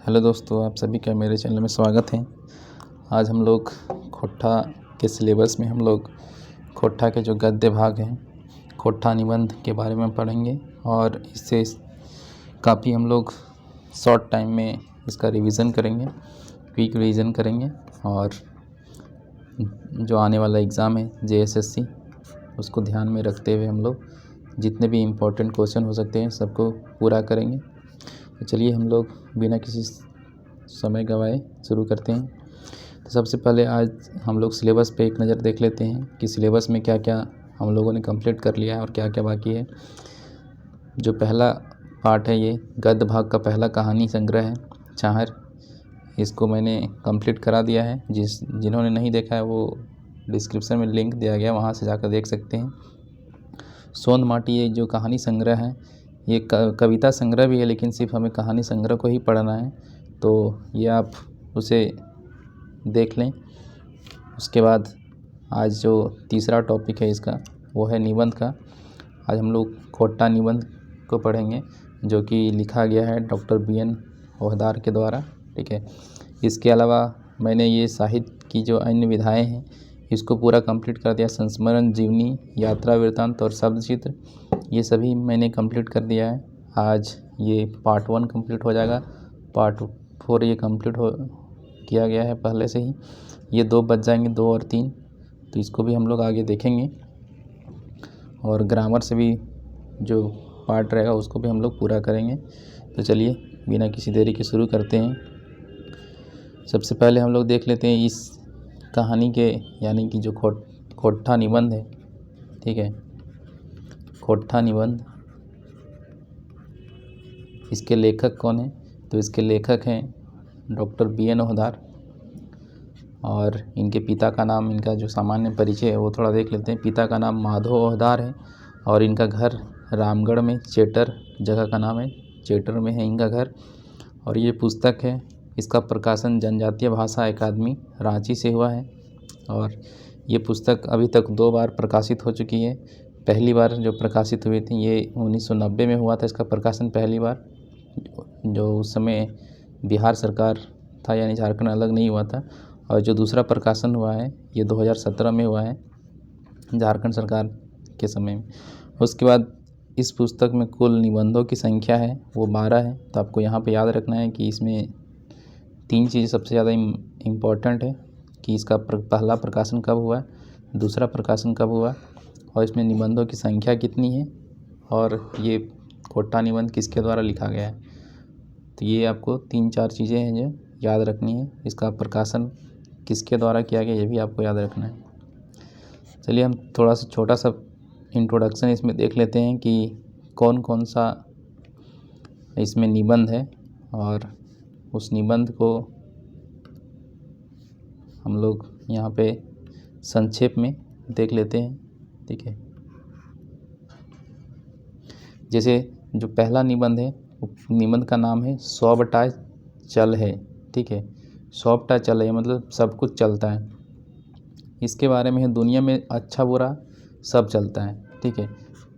Hello दोस्तों, आप सभी का मेरे चैनल में स्वागत है। आज हम लोग खोट्ठा के सिलेबस में हम लोग खोट्ठा के जो गद्य भाग हैं, खोट्ठा निबंध के बारे में पढ़ेंगे और इससे काफ़ी हम लोग शॉर्ट टाइम में इसका रिवीजन करेंगे, क्विक रिवीजन करेंगे और जो आने वाला एग्ज़ाम है JSSC उसको ध्यान में रखते हुए हम लोग जितने भी इम्पोर्टेंट क्वेश्चन हो सकते हैं सबको पूरा करेंगे। तो चलिए हम लोग बिना किसी समय गवाए शुरू करते हैं। तो सबसे पहले आज हम लोग सिलेबस पे एक नज़र देख लेते हैं कि सिलेबस में क्या क्या हम लोगों ने कंप्लीट कर लिया है और क्या क्या बाकी है। जो पहला पार्ट है ये गद्य भाग का पहला कहानी संग्रह है चाहर, इसको मैंने कंप्लीट करा दिया है। जिन्होंने नहीं देखा है वो डिस्क्रिप्शन में लिंक दिया गया, वहाँ से जाकर देख सकते हैं। सोंद माटी ये जो कहानी संग्रह है ये कविता संग्रह भी है, लेकिन सिर्फ हमें कहानी संग्रह को ही पढ़ना है, तो ये आप उसे देख लें। उसके बाद आज जो तीसरा टॉपिक है इसका वो है निबंध का। आज हम लोग खोट्ठा निबंध को पढ़ेंगे जो कि लिखा गया है डॉक्टर BN ओहदार के द्वारा, ठीक है। इसके अलावा मैंने ये साहित्य की जो अन्य विधाएं हैं इसको पूरा कंप्लीट कर दिया। संस्मरण, जीवनी, यात्रा वृत्तांत और शब्द चित्र ये सभी मैंने कंप्लीट कर दिया है। आज ये पार्ट 1 कंप्लीट हो जाएगा, पार्ट 4 ये कंप्लीट हो किया गया है पहले से ही। ये 2 बच जाएंगे, 2 और 3, तो इसको भी हम लोग आगे देखेंगे। और ग्रामर से भी जो पार्ट रहेगा उसको भी हम लोग पूरा करेंगे। तो चलिए बिना किसी देरी के शुरू करते हैं। सबसे पहले हम लोग देख लेते हैं इस कहानी के यानी कि जो खोट्ठा निबंध है, ठीक है। खोट्ठा निबंध, इसके लेखक कौन है? तो इसके लेखक हैं डॉक्टर BN ओहदार और इनके पिता का नाम, इनका जो सामान्य परिचय है वो थोड़ा देख लेते हैं। पिता का नाम माधव ओहदार है और इनका घर रामगढ़ में, चेटर जगह का नाम है, चेटर में है इनका घर। और ये पुस्तक है, इसका प्रकाशन जनजातीय भाषा अकादमी रांची से हुआ है और ये पुस्तक अभी तक 2 बार प्रकाशित हो चुकी है। पहली बार जो प्रकाशित हुई थी ये 1990 में हुआ था इसका प्रकाशन पहली बार, जो उस समय बिहार सरकार था यानी झारखंड अलग नहीं हुआ था। और जो दूसरा प्रकाशन हुआ है ये 2017 में हुआ है झारखंड सरकार के समय में। उसके बाद इस पुस्तक में कुल निबंधों की संख्या है वो 12 है। तो आपको यहाँ पे याद रखना है कि इसमें 3 चीज़ सबसे ज़्यादा इम्पोर्टेंट है कि इसका पहला प्रकाशन कब हुआ, दूसरा प्रकाशन कब हुआ और इसमें निबंधों की संख्या कितनी है और ये खोट्ठा निबंध किसके द्वारा लिखा गया है। तो ये आपको 3-4 चीज़ें हैं जो याद रखनी है। इसका प्रकाशन किसके द्वारा किया गया ये भी आपको याद रखना है। चलिए हम थोड़ा सा छोटा सा इंट्रोडक्शन इसमें देख लेते हैं कि कौन कौन सा इसमें निबंध है और उस निबंध को हम लोग यहाँ पे संक्षेप में देख लेते हैं, ठीक है। जैसे जो पहला निबंध है निबंध का नाम है 100 बटा चल है, ठीक है। 100 बटा चल है मतलब सब कुछ चलता है। इसके बारे में है दुनिया में अच्छा बुरा सब चलता है, ठीक है।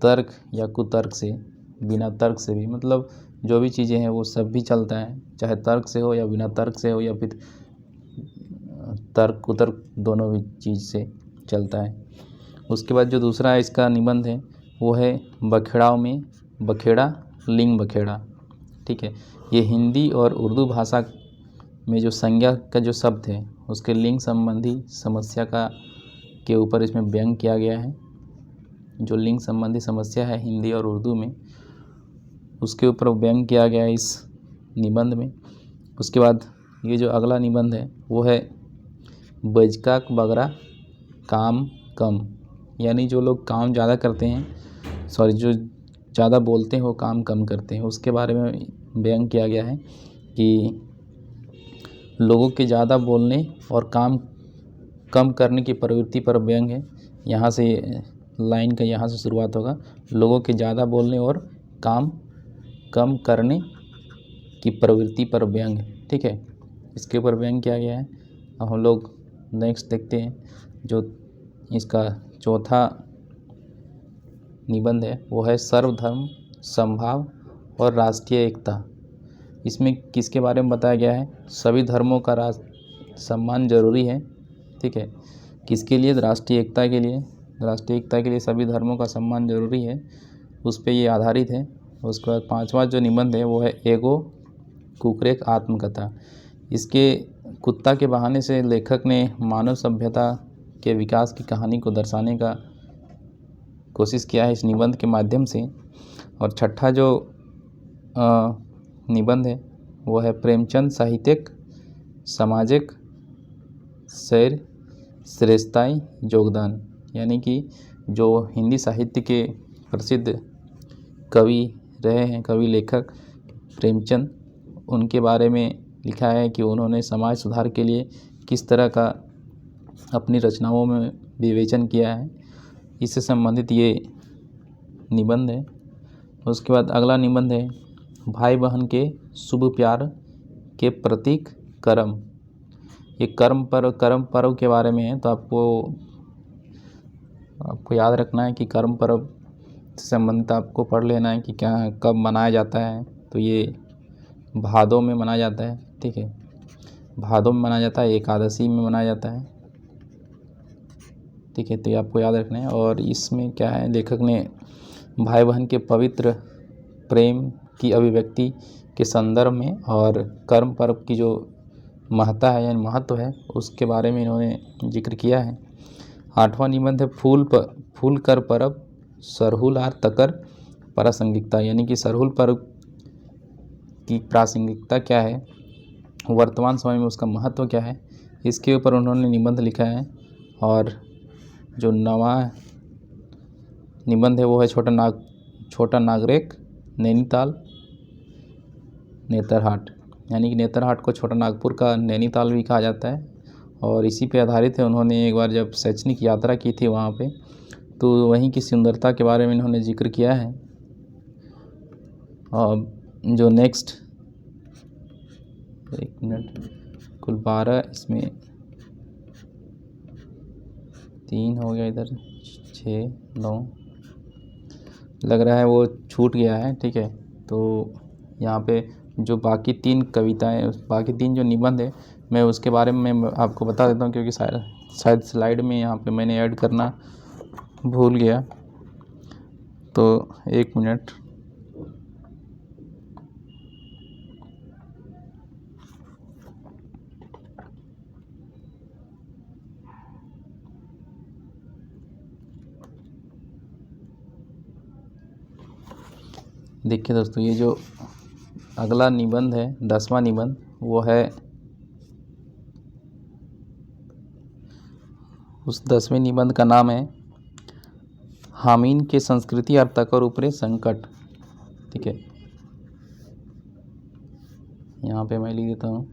तर्क या कुतर्क से, बिना तर्क से भी, मतलब जो भी चीज़ें हैं वो सब भी चलता है, चाहे तर्क से हो या बिना तर्क से हो या फिर तर्क कुतर्क दोनों भी चीज़ से चलता है। उसके बाद जो दूसरा इसका निबंध है वो है बखेड़ाओं में बखेड़ा, लिंग बखेड़ा, ठीक है। ये हिंदी और उर्दू भाषा में जो संज्ञा का जो शब्द है उसके लिंग संबंधी समस्या के ऊपर इसमें व्यंग किया गया है। जो लिंग संबंधी समस्या है हिंदी और उर्दू में उसके ऊपर व्यंग किया गया है इस निबंध में। उसके बाद ये जो अगला निबंध है वो है बजका बगरा काम कम, यानी जो लोग काम ज़्यादा करते हैं, जो ज़्यादा बोलते हैं वो काम कम करते हैं, उसके बारे में व्यंग किया गया है कि लोगों के ज़्यादा बोलने और काम कम करने की प्रवृत्ति पर व्यंग है। यहाँ से लाइन का यहाँ से शुरुआत होगा, लोगों के ज़्यादा बोलने और काम कम करने की प्रवृत्ति पर व्यंग, ठीक है। इसके ऊपर व्यंग किया गया है। अब हम लोग नेक्स्ट देखते हैं जो इसका चौथा निबंध है वो है सर्वधर्म समभाव और राष्ट्रीय एकता। इसमें किसके बारे में बताया गया है? सभी धर्मों का सम्मान जरूरी है। ठीक है, किसके लिए? राष्ट्रीय एकता के लिए। राष्ट्रीय एकता के लिए सभी धर्मों का सम्मान जरूरी है, उस पर ये आधारित है। उसके बाद 5वां जो निबंध है वो है एगो कुकरेक आत्मकथा। इसके कुत्ता के बहाने से लेखक ने मानव सभ्यता के विकास की कहानी को दर्शाने का कोशिश किया है इस निबंध के माध्यम से। और 6ठा जो निबंध है वो है प्रेमचंद साहित्यिक सामाजिक सैर श्रेष्ठताई योगदान, यानी कि जो हिंदी साहित्य के प्रसिद्ध कवि रहे हैं, कवि लेखक प्रेमचंद, उनके बारे में लिखा है कि उन्होंने समाज सुधार के लिए किस तरह का अपनी रचनाओं में विवेचन किया है, इससे संबंधित ये निबंध है। उसके बाद अगला निबंध है भाई बहन के शुभ प्यार के प्रतीक करम। ये कर्म पर्व के बारे में है, तो आपको याद रखना है कि कर्म पर्व से संबंधित आपको पढ़ लेना है कि क्या कब मनाया जाता है। तो ये भादों में मनाया जाता है। ठीक है, भादों में मनाया जाता है, एकादशी में मनाया जाता है। ठीक है, तो ये आपको याद रखना है। और इसमें क्या है, लेखक ने भाई बहन के पवित्र प्रेम की अभिव्यक्ति के संदर्भ में और कर्म पर्व की जो महत्ता है यानी महत्व है उसके बारे में इन्होंने जिक्र किया है। 8वां निबंध है फूल कर पर्व सरहुल आर तकर प्रासंगिकता, यानी कि सरहुल पर्व की प्रासंगिकता क्या है, वर्तमान समय में उसका महत्व क्या है, इसके ऊपर उन्होंने निबंध लिखा है। और जो 9वां निबंध है वो है छोटा नागरेक नैनीताल नेतरहाट, यानी कि नेतरहाट को छोटा नागपुर का नैनीताल भी कहा जाता है। और इसी पे आधारित है। उन्होंने एक बार जब शैक्षणिक यात्रा की थी वहाँ पे, तो वहीं की सुंदरता के बारे में इन्होंने जिक्र किया है। और जो नेक्स्ट एक मिनट, कुल 12, इसमें 3 हो गया, इधर 6 9 लग रहा है वो छूट गया है। ठीक है, तो यहाँ पे जो बाकी 3 कविताएं, बाकी 3 जो निबंध है मैं उसके बारे में मैं आपको बता देता हूँ, क्योंकि शायद स्लाइड में यहाँ पे मैंने ऐड करना भूल गया। तो 1 मिनट, देखिए दोस्तों, ये जो अगला निबंध है 10वां निबंध वो है उस 10वें निबंध का नाम है हामीन के संस्कृति और तकर ऊपरे संकट। ठीक है, यहाँ पे मैं लिख देता हूँ,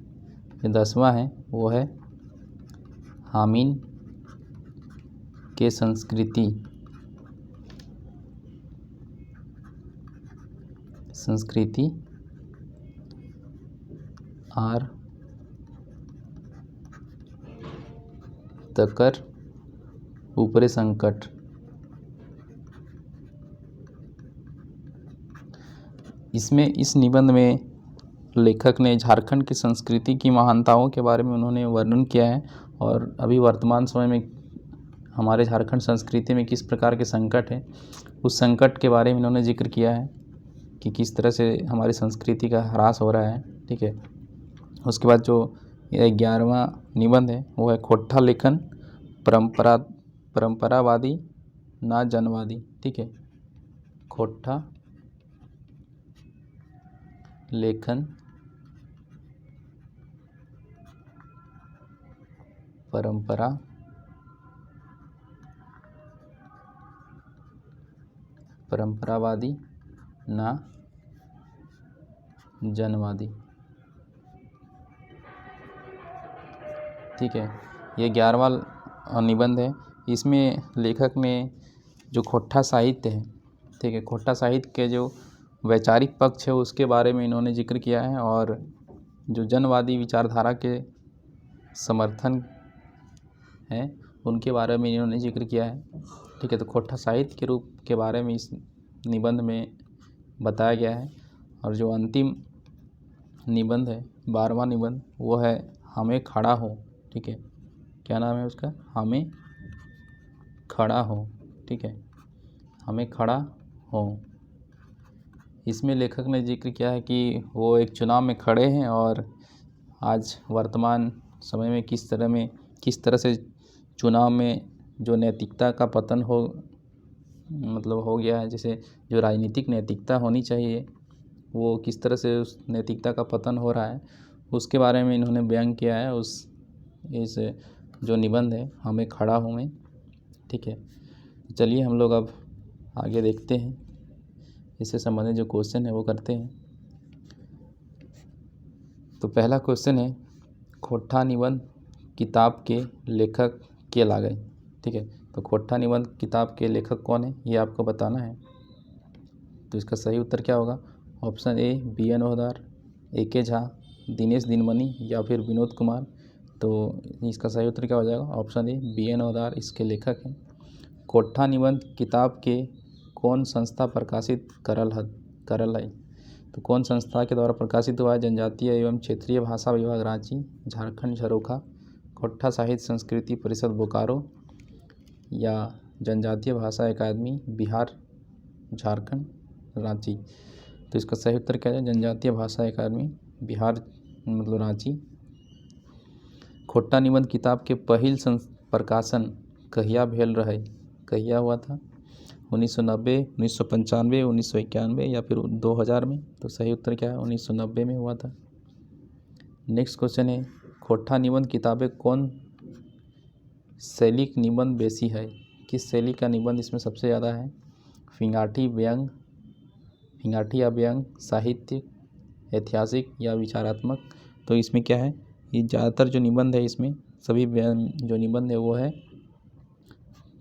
ये 10वां है वो है हामीन के संस्कृति और तकर ऊपरे संकट। इसमें इस निबंध में लेखक ने झारखंड की संस्कृति की महानताओं के बारे में उन्होंने वर्णन किया है, और अभी वर्तमान समय में हमारे झारखंड संस्कृति में किस प्रकार के संकट है, उस संकट के बारे में इन्होंने जिक्र किया है कि किस तरह से हमारी संस्कृति का ह्रास हो रहा है। ठीक है, उसके बाद जो 11वां निबंध है वो है खोट्ठा लेखन परंपरावादी ना जनवादी। ठीक है, खोट्ठा लेखन परंपरावादी ना जनवादी। ठीक है, ये 11वां निबंध है। इसमें लेखक ने जो खोट्ठा साहित्य है, ठीक है, खोट्ठा साहित्य के जो वैचारिक पक्ष है उसके बारे में इन्होंने जिक्र किया है, और जो जनवादी विचारधारा के समर्थन हैं उनके बारे में इन्होंने जिक्र किया है। ठीक है, तो खोट्ठा साहित्य के रूप के बारे में इस निबंध में बताया गया है। और जो अंतिम निबंध है 12वां निबंध, वो है हमें खड़ा हो। ठीक है, क्या नाम है उसका? हमें खड़ा हो। ठीक है, हमें खड़ा हो। इसमें लेखक ने जिक्र किया है कि वो एक चुनाव में खड़े हैं और आज वर्तमान समय में किस तरह से चुनाव में जो नैतिकता का पतन हो गया है, जैसे जो राजनीतिक नैतिकता होनी चाहिए वो किस तरह से उस नैतिकता का पतन हो रहा है, उसके बारे में इन्होंने बयान किया है इस जो निबंध है हमें खड़ा हूँ मैं। ठीक है, चलिए हम लोग अब आगे देखते हैं, इससे संबंधित जो क्वेश्चन है वो करते हैं। तो पहला क्वेश्चन है, खोट्ठा निबंध किताब के लेखक के लागे। ठीक है, तो खोट्ठा निबंध किताब के लेखक कौन है ये आपको बताना है। तो इसका सही उत्तर क्या होगा? Option A BN Ohdar, AK Jha, Dinesh Dinmani या फिर विनोद कुमार। तो इसका सही उत्तर क्या हो जाएगा? ऑप्शन ए BN ओहदार इसके लेखक हैं। खोट्ठा निबंध किताब के कौन संस्था प्रकाशित करल है? तो कौन संस्था के द्वारा प्रकाशित हुआ है? जनजातीय एवं क्षेत्रीय भाषा विभाग रांची, झारखंड झरोखा, खोट्ठा साहित्य संस्कृति परिषद बोकारो या जनजातीय भाषा अकादमी बिहार झारखंड रांची। तो इसका सही उत्तर क्या है? जनजातीय भाषा अकादमी बिहार रांची। खोट्ठा निबंध किताब के पहिल प्रकाशन कहिया भेल रहे? कहिया हुआ था? 1990, 1995, 1991 या फिर 2000 में? तो सही उत्तर क्या है? 1990 में हुआ था। नेक्स्ट क्वेश्चन है, खोट्ठा निबंध किताबें कौन शैली निबंध बेसी है? किस शैली का निबंध इसमें सबसे ज़्यादा है? फिंगाठी या व्यंग, साहित्य, ऐतिहासिक या विचारात्मक? तो इसमें क्या है, ये ज़्यादातर जो निबंध है इसमें सभी जो निबंध है वो है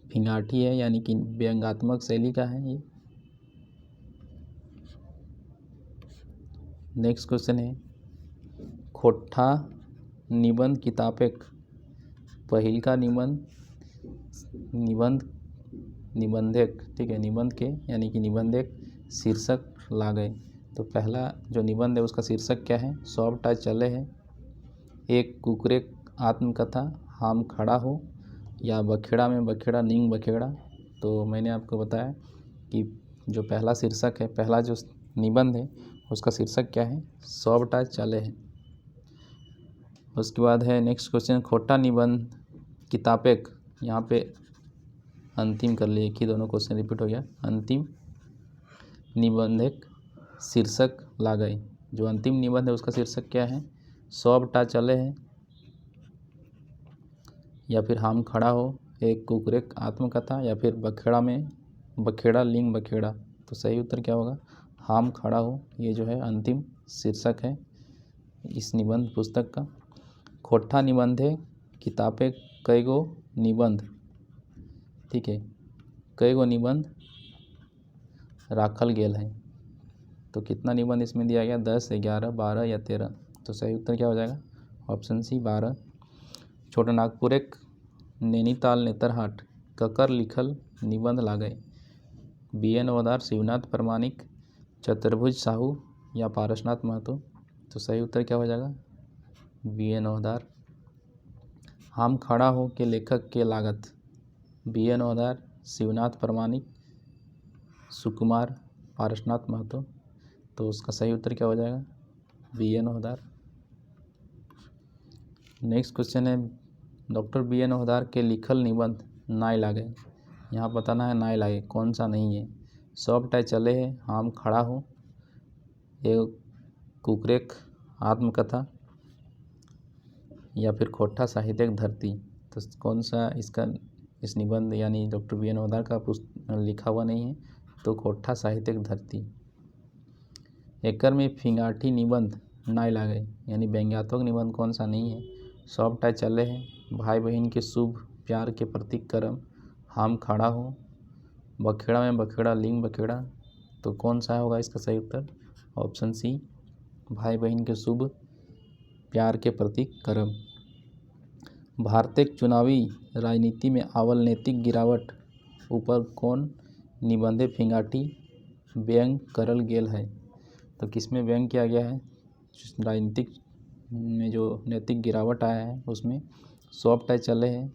फिंगाठी है, यानी कि व्यंग्यात्मक शैली का है ये। नेक्स्ट क्वेश्चन है, खोट्ठा निबंध किताबें पहिल का निबंधक। ठीक है, निबंध के यानी कि निबंधक शीर्षक लागे। तो पहला जो निबंध है उसका शीर्षक क्या है? सौबटा चले है, एक कुकरे आत्मकथा, हम खड़ा हो या बखेड़ा में बखेड़ा नींग बखेड़ा। तो मैंने आपको बताया कि जो पहला शीर्षक है, पहला जो निबंध है उसका शीर्षक क्या है? सौबटा चले है। उसके बाद है नेक्स्ट क्वेश्चन, खोट्ठा निबंध किताबें, यहाँ पे अंतिम कर लिए, एक ही दोनों क्वेश्चन रिपीट हो गया। अंतिम निबंधक शीर्षक लागे, जो अंतिम निबंध है उसका शीर्षक क्या है? सौबटा चले है या फिर हम खड़ा हो, एक कुकरे आत्मकथा या फिर बखेड़ा में बखेड़ा लिंग बखेड़ा। तो सही उत्तर क्या होगा? हम खड़ा हो, ये जो है अंतिम शीर्षक है इस निबंध पुस्तक का। खोट्ठा निबंध है किताबें कई गो निबंध। ठीक है, कई गो निबंध राखल गेल है। तो कितना निबंध इसमें दिया गया? 10, 11, 12 या 13। तो सही उत्तर क्या हो जाएगा? Option C 12। छोटा नागपुर एक नैनीताल नेतरहाट ककर लिखल निबंध लागे? BN ओहदार, शिवनाथ प्रमाणिक, चतुर्भुज साहू या पारसनाथ महतो। तो सही उत्तर क्या हो जाएगा? BN ओहदार। हम खड़ा हो के लेखक के लागत? BN ओहदार, शिवनाथ प्रमाणिक, सुकुमार, पारसनाथ महतो। तो उसका सही उत्तर क्या हो जाएगा? BN ओहदार। नेक्स्ट क्वेश्चन है, डॉक्टर BN ओहदार के लिखल निबंध नाय लागे। यहाँ बताना है नाय लागे कौन सा नहीं है। सौबटा चले है, हम खड़ा हो, एक कुकरेक आत्मकथा या फिर खोट्ठा साहित्यिक धरती। तो कौन सा इस निबंध यानी डॉक्टर BN ओहदार का लिखा हुआ नहीं है? तो खोट्ठा साहित्यिक धरती। एकर में फिंगाठी निबंध नाय लागे, यानी व्यंग्यात्मक निबंध कौन सा नहीं है? सौबटा चले है, भाई बहन के शुभ प्यार के प्रतीक करम, हम खड़ा हो, बखेड़ा में बखेड़ा लिंग बखेड़ा। तो कौन सा होगा इसका सही उत्तर? ऑप्शन सी, भाई बहन के शुभ प्यार के प्रतीक करम। भारतीय चुनावी राजनीति में आवल नैतिक गिरावट ऊपर कौन निबंधे फिंगाठी व्यंग करल गेल है? तो किस में व्यंग किया गया है? राजनीतिक में जो नैतिक गिरावट आया है उसमें सौंप टाय चले है,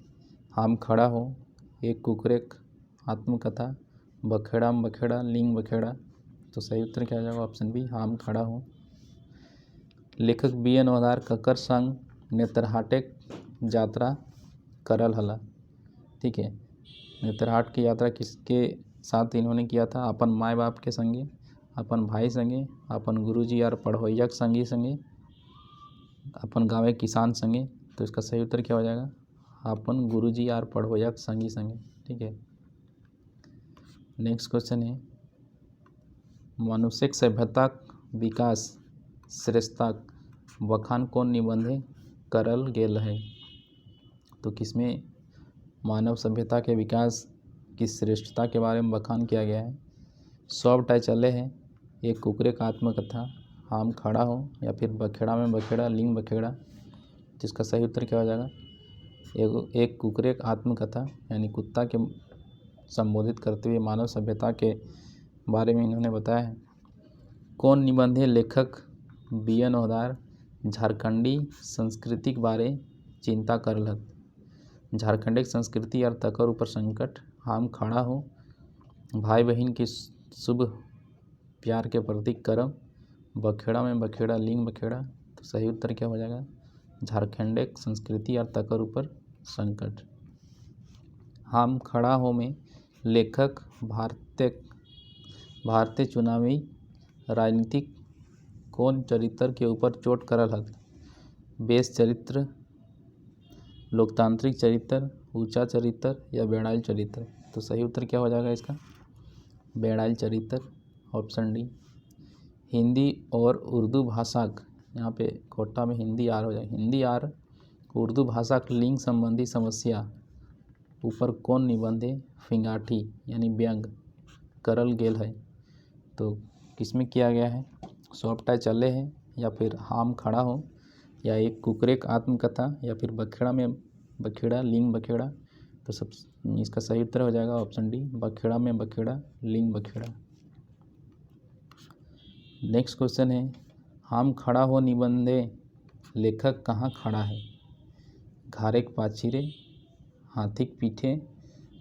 हम खड़ा हो, एक कुकरेक आत्मकथा, बखेड़ा में बखेड़ा लिंग बखेड़ा। तो सही उत्तर क्या हो जाएगा? ऑप्शन बी, हम खड़ा हो। लेखक BN ओहदार ककर संग नेतरहाटेक यात्रा करल हला। ठीक है, नेतरहाट की यात्रा किसके साथ इन्होंने किया था? अपन माए बाप के संगे, अपन भाई संगे, अपन गुरुजी और पढ़ोइयक संगी संगे, अपन गाँव किसान संगे। तो इसका सही उत्तर क्या हो जाएगा? अपन गुरुजी और पढ़ोइयक संगी संगे। ठीक है, नेक्स्ट क्वेश्चन है, मनुष्यक सभ्यताक विकास श्रेष्ठताक बखान कौन निबंधे करल गेल है? तो किसमें मानव सभ्यता के विकास की श्रेष्ठता के बारे में बखान किया गया है? सौंप टाय चले है, एक कुकरे का आत्मकथा, हम खड़ा हो, या फिर बखेड़ा में बखेड़ा लिंग बखेड़ा। जिसका सही उत्तर क्या हो जाएगा? एक कुकरे का आत्मकथा, यानी कुत्ता के संबोधित करते हुए मानव सभ्यता के बारे में इन्होंने बताया है। कौन निबंधे लेखक BN ओहदार झारखंडी संस्कृतिक बारे चिंता करलत? झारखंडी संस्कृति और तकर ऊपर संकट, हम खड़ा हो, भाई बहन की शुभ प्यार के प्रतीक करम, बखेड़ा में बखेड़ा लिंग बखेड़ा। तो सही उत्तर क्या हो जाएगा? झारखंडी संस्कृति और तकर ऊपर संकट। हम खड़ा हो में लेखक भारतीय चुनावी राजनीतिक कौन चरित्र के ऊपर चोट करल हत? बेस चरित्र, लोकतांत्रिक चरित्र, ऊंचा चरित्र या बेड़ाइल चरित्र। तो सही उत्तर क्या हो जाएगा इसका? बेड़ाइल चरित्र, ऑप्शन डी। हिंदी और उर्दू भाषा, यहाँ पे कोटा में हिंदी आर हो जाए, हिंदी आर उर्दू भाषा लिंग संबंधी समस्या ऊपर कौन निबंधे फिंगाठी यानी व्यंग करल गेल है? तो किसमें किया गया है? सौंप टाय चले है, या फिर हम खड़ा हो, या एक कुकरेक आत्मकथा, या फिर बखेड़ा में बखेड़ा लिंग बखेड़ा। तो सब इसका सही उत्तर हो जाएगा ऑप्शन डी, बखेड़ा में बखेड़ा लिंग बखेड़ा। नेक्स्ट क्वेश्चन है, हम खड़ा हो निबंधे लेखक कहाँ खड़ा है? घारेक पाछिरे, हाथीक पीठे,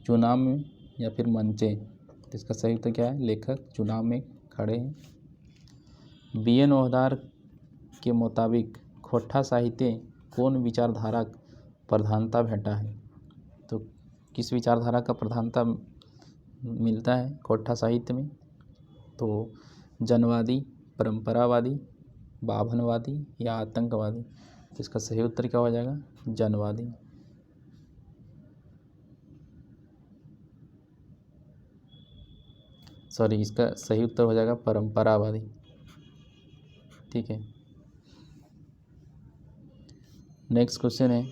चुनाव में, या फिर मंचे। तो इसका सही उत्तर क्या है? लेखक चुनाव में खड़े हैं। BN ओहदार के मुताबिक खोट्ठा साहित्य कौन विचारधारा प्रधानता भेटा है? तो किस विचारधारा का प्रधानता मिलता है खोट्ठा साहित्य में? तो जनवादी, परंपरावादी, बाभनवादी या आतंकवादी। तो इसका सही उत्तर क्या हो जाएगा? जनवादी। सॉरी, इसका सही उत्तर हो जाएगा परंपरावादी। ठीक है, नेक्स्ट क्वेश्चन है,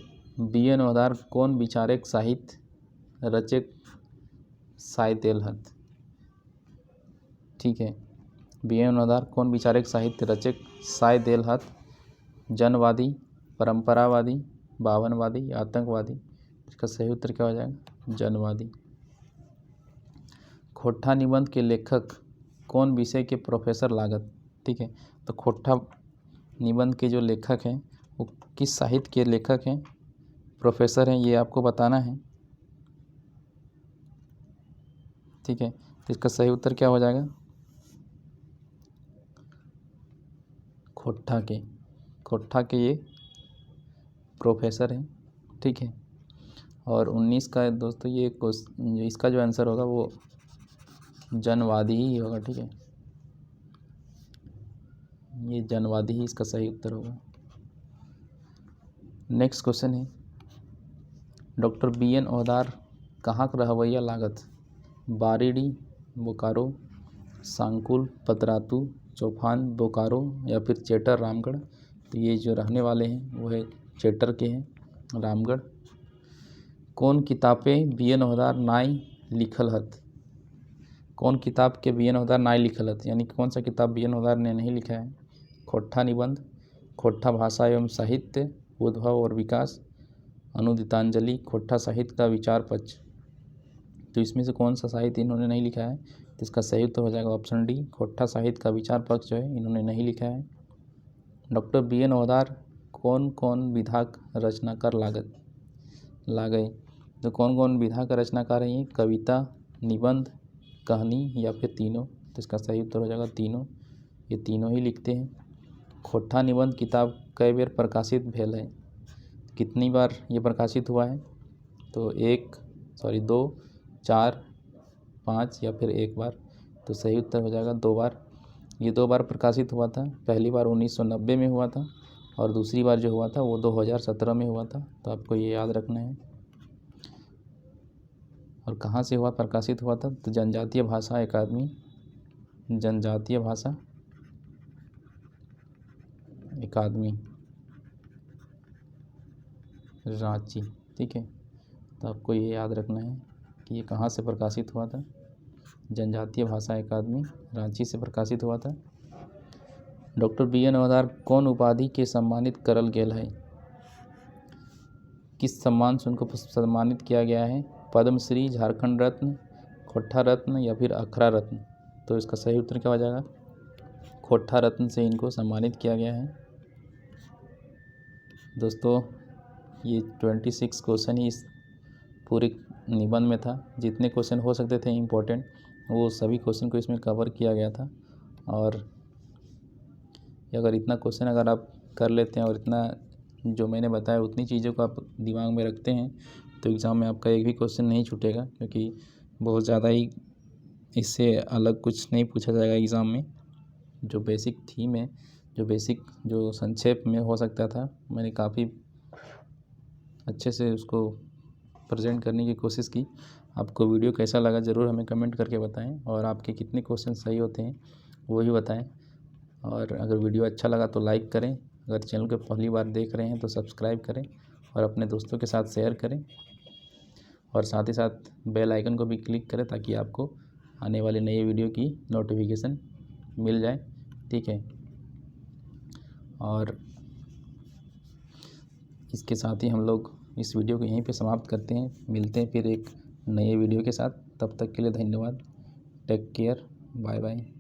BN ओहदार कौन विचारक साहित्य रचक साय देल हत? ठीक है, BN ओहदार कौन विचारक साहित्य रचक साय देल हत? जनवादी, परंपरावादी, बावनवादी, आतंकवादी। इसका सही उत्तर क्या हो जाएगा? जनवादी। खोट्ठा निबंध के लेखक कौन विषय के प्रोफेसर लागत? ठीक है, तो खोट्ठा निबंध के जो लेखक हैं वो किस साहित्य के लेखक हैं, प्रोफेसर हैं, ये आपको बताना है। ठीक है, तो इसका सही उत्तर क्या हो जाएगा? खोट्ठा के ये प्रोफेसर हैं। ठीक है, और 19 का दोस्तों ये इसका जो आंसर होगा वो जनवादी ही होगा। ठीक है, ये जनवादी ही इसका सही उत्तर होगा। नेक्स्ट क्वेश्चन है, डॉक्टर BN ओहदार कहाँ का रहवैया लागत? बारीडी, बोकारो, सांकुल, पतरातू, चौफान, बोकारो या फिर चेटर, रामगढ़। तो ये जो रहने वाले हैं वो है चेटर के हैं, रामगढ़। कौन किताबें BN ओहदार नाई लिखल हत? कौन किताब के BN ओहदार नाई लिखल हत, यानी कौन सा किताब BN ओहदार ने नहीं लिखा है? खोट्ठा निबंध, खोट्ठा भाषा एवं साहित्य, उद्भव और विकास, अनुदितांजलि, खोट्ठा साहित्य का विचार पक्ष। तो इसमें से कौन सा साहित्य इन्होंने नहीं लिखा है? तो इसका सही उत्तर हो जाएगा ऑप्शन डी, खोट्ठा साहित्य का विचार पक्ष जो है इन्होंने नहीं लिखा है। डॉक्टर BN ओहदार कौन कौन विधा का रचनाकार ला गए। तो कौन कौन विधा का रचनाकार है ये? कविता, निबंध, कहानी या फिर तीनों। तो इसका सही उत्तर हो जाएगा तीनों, ये तीनों ही लिखते हैं। खोट्ठा निबंध किताब कई बार प्रकाशित भेल है? कितनी बार ये प्रकाशित हुआ है? तो 2, 4, 5 या फिर 1 बार। तो सही उत्तर हो जाएगा 2 बार। ये 2 बार प्रकाशित हुआ था। पहली बार 1990 में हुआ था और दूसरी बार जो हुआ था वो 2017 में हुआ था। तो आपको ये याद रखना है। और कहाँ से हुआ, प्रकाशित हुआ था? तो जनजातीय भाषा अकादमी, जनजातीय भाषा अकादमी रांची। ठीक है, तो आपको ये याद रखना है कि ये कहाँ से प्रकाशित हुआ था। जनजातीय भाषा अकादमी रांची से प्रकाशित हुआ था। डॉक्टर BN ओहदार कौन उपाधि के सम्मानित करल गेल है? किस सम्मान से उनको सम्मानित किया गया है? पद्मश्री, झारखंड रत्न, खोट्ठा रत्न या फिर अखरा रत्न। तो इसका सही उत्तर क्या हो जाएगा? खोट्ठा रत्न से इनको सम्मानित किया गया है। दोस्तों, ये 26 क्वेश्चन ही इस पूरे निबंध में था। जितने क्वेश्चन हो सकते थे इम्पोर्टेंट, वो सभी क्वेश्चन को इसमें कवर किया गया था। और अगर इतना क्वेश्चन अगर आप कर लेते हैं और इतना जो मैंने बताया उतनी चीज़ों को आप दिमाग में रखते हैं तो एग्ज़ाम में आपका एक भी क्वेश्चन नहीं छूटेगा, क्योंकि बहुत ज़्यादा ही इससे अलग कुछ नहीं पूछा जाएगा एग्ज़ाम में। जो बेसिक थीम है, जो संक्षेप में हो सकता था, मैंने काफ़ी अच्छे से उसको प्रेजेंट करने की कोशिश की। आपको वीडियो कैसा लगा ज़रूर हमें कमेंट करके बताएं, और आपके कितने क्वेश्चन सही होते हैं वो ही बताएं। और अगर वीडियो अच्छा लगा तो लाइक करें, अगर चैनल को पहली बार देख रहे हैं तो सब्सक्राइब करें और अपने दोस्तों के साथ शेयर करें, और साथ ही साथ बेल आइकन को भी क्लिक करें ताकि आपको आने वाले नए वीडियो की नोटिफिकेशन मिल जाए। ठीक है, और इसके साथ ही हम लोग इस वीडियो को यहीं पे समाप्त करते हैं। मिलते हैं फिर एक नए वीडियो के साथ। तब तक के लिए धन्यवाद। Take care, bye bye.